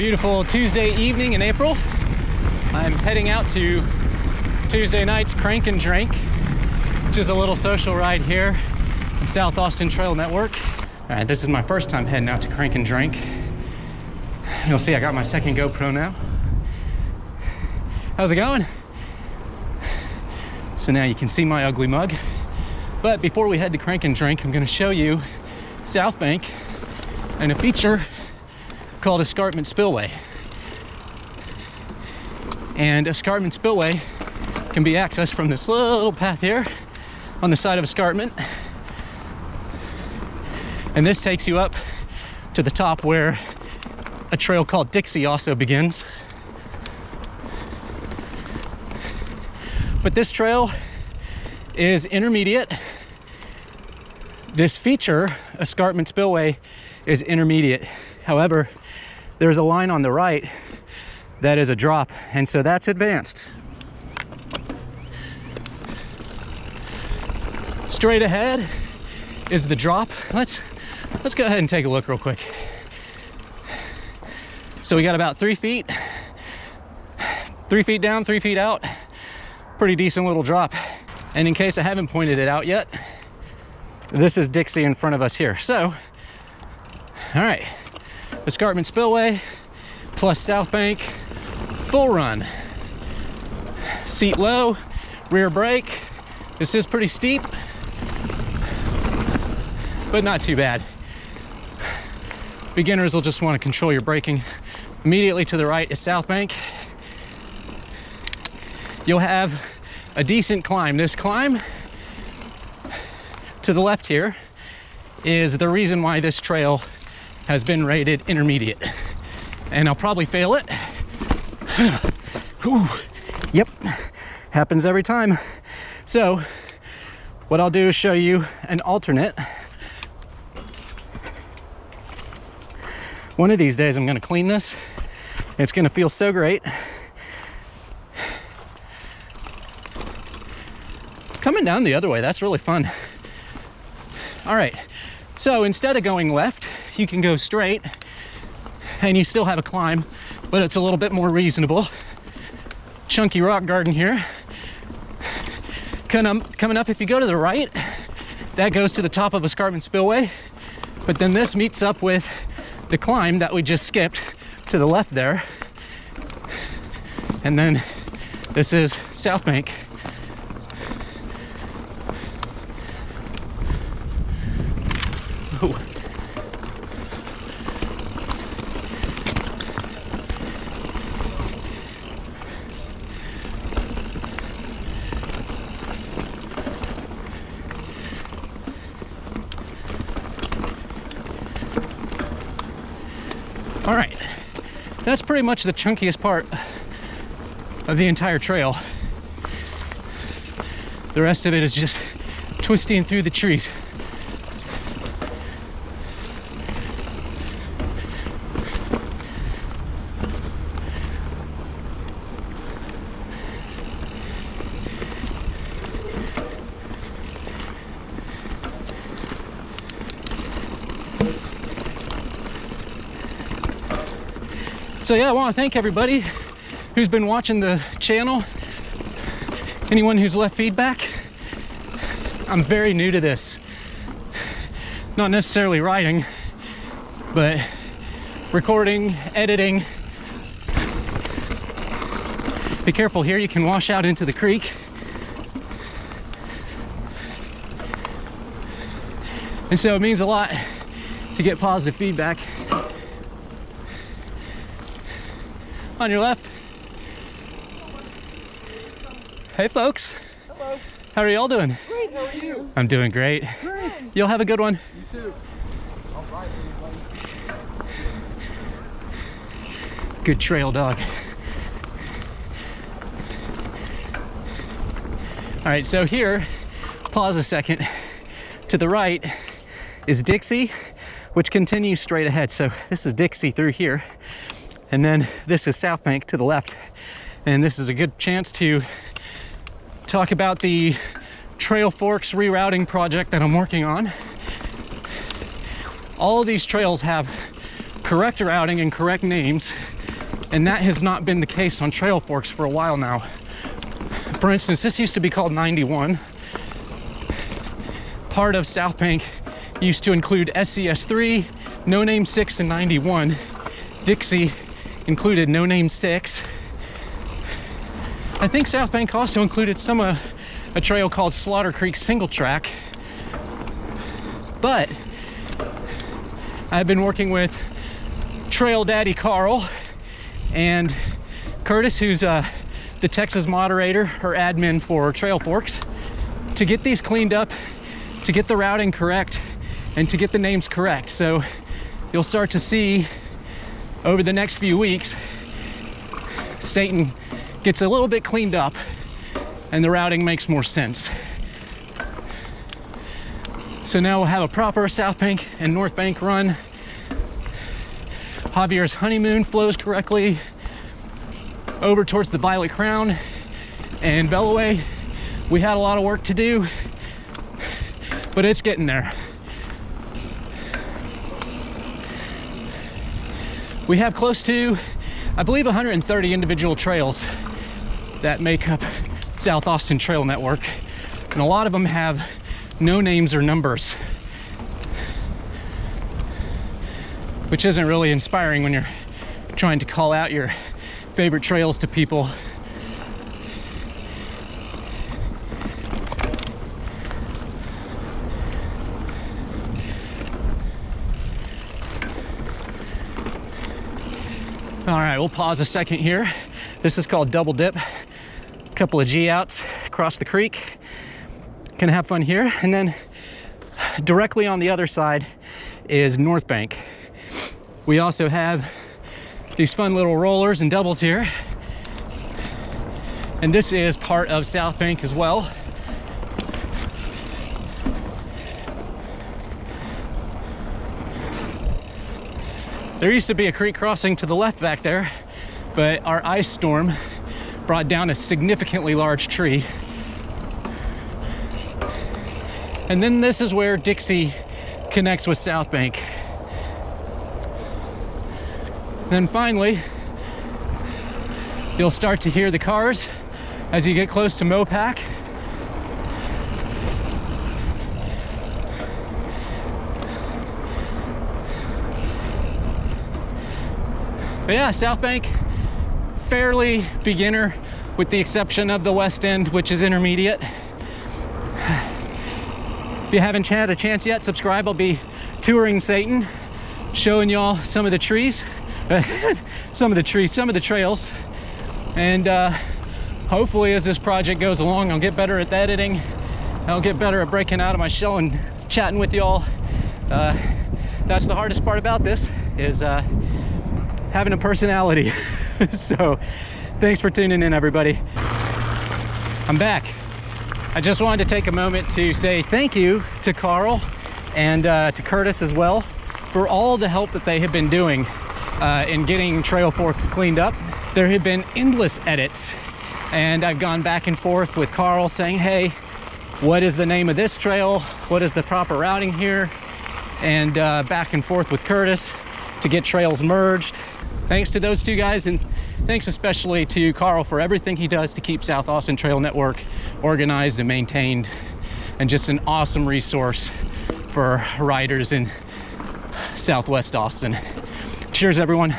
Beautiful Tuesday evening in April. I'm heading out to Tuesday night's Crank and Drink, which is a little social ride here in South Austin Trail Network. All right, this is my first time heading out to Crank and Drink. You'll see I got my second GoPro now. How's it going? So now you can see my ugly mug. But before we head to Crank and Drink, I'm gonna show you Southbank and a feature called Escarpment Spillway. And Escarpment Spillway can be accessed from this little path here on the side of escarpment. And this takes you up to the top where a trail called Dixie also begins. But this trail is intermediate. This feature, Escarpment Spillway, is intermediate. However, there's a line on the right that is a drop, and so that's advanced. Straight ahead is the drop. Let's go ahead and take a look real quick. So we got about 3 feet. 3 feet down, 3 feet out. Pretty decent little drop. And in case I haven't pointed it out yet, this is Dixie in front of us here. So, all right, Escarpment Spillway plus Southbank, full run. Seat low, rear brake. This is pretty steep, but not too bad. Beginners will just want to control your braking. Immediately to the right is Southbank. You'll have a decent climb. This climb to the left here is the reason why this trail has been rated intermediate. And I'll probably fail it. Whew. Yep, happens every time. So what I'll do is show you an alternate. One of these days I'm gonna clean this. It's gonna feel so great. Coming down the other way, that's really fun. All right, so instead of going left, you can go straight and you still have a climb, but it's a little bit more reasonable. Chunky rock garden here. Coming up, if you go to the right, that goes to the top of Escarpment Spillway, but then this meets up with the climb that we just skipped to the left there. And then this is Southbank. Ooh. All right, that's pretty much the chunkiest part of the entire trail. The rest of it is just twisting through the trees. So yeah, I want to thank everybody who's been watching the channel, anyone who's left feedback. I'm very new to this. Not necessarily writing, but recording, editing. Be careful here, you can wash out into the creek. And so it means a lot to get positive feedback. On your left. Hey folks. Hello. How are y'all doing? Great, how are you? I'm doing great. Great. Y'all have a good one. You too. All right, everybody. Good trail dog. All right, so here, pause a second. To the right is Dixie, which continues straight ahead. So this is Dixie through here. And then this is Southbank to the left. And this is a good chance to talk about the Trailforks rerouting project that I'm working on. All of these trails have correct routing and correct names, and that has not been the case on Trailforks for a while now. For instance, this used to be called 91. Part of Southbank used to include SCS3, No Name 6, and 91. Dixie included No Name 6. I think Southbank also included a trail called Slaughter Creek Single Track. But I've been working with Trail Daddy Carl and Curtis, who's the Texas moderator or admin for Trailforks, to get these cleaned up, to get the routing correct, and to get the names correct. So you'll start to see over the next few weeks, Satan gets a little bit cleaned up and the routing makes more sense. So now we'll have a proper Southbank and Northbank run. Javier's honeymoon flows correctly over towards the Violet Crown and Veloway. We had a lot of work to do, but it's getting there. We have close to, I believe, 130 individual trails that make up South Austin Trail Network, and a lot of them have no names or numbers, which isn't really inspiring when you're trying to call out your favorite trails to people. All right, we'll pause a second here. This is called Double Dip. A couple of G outs across the creek. Can have fun here. And then directly on the other side is Northbank. We also have these fun little rollers and doubles here. And this is part of Southbank as well. There used to be a creek crossing to the left back there, but our ice storm brought down a significantly large tree. And then this is where Dixie connects with Southbank. Then finally, you'll start to hear the cars as you get close to MoPac. But yeah, Southbank, fairly beginner with the exception of the west end, which is intermediate. If you haven't had a chance yet, subscribe. I'll be touring Satan, showing y'all some of the trees, some of the trails. And hopefully as this project goes along, I'll get better at the editing. I'll get better at breaking out of my shell and chatting with y'all. That's the hardest part about this, is having a personality. So thanks for tuning in, everybody. I'm back. I just wanted to take a moment to say thank you to Carl and to Curtis as well for all the help that they have been doing in getting Trailforks cleaned up. There have been endless edits, and I've gone back and forth with Carl saying, hey, what is the name of this trail? What is the proper routing here? And back and forth with Curtis to get trails merged. Thanks to those two guys, and thanks especially to Carl for everything he does to keep South Austin Trail Network organized and maintained, and just an awesome resource for riders in Southwest Austin. Cheers, everyone.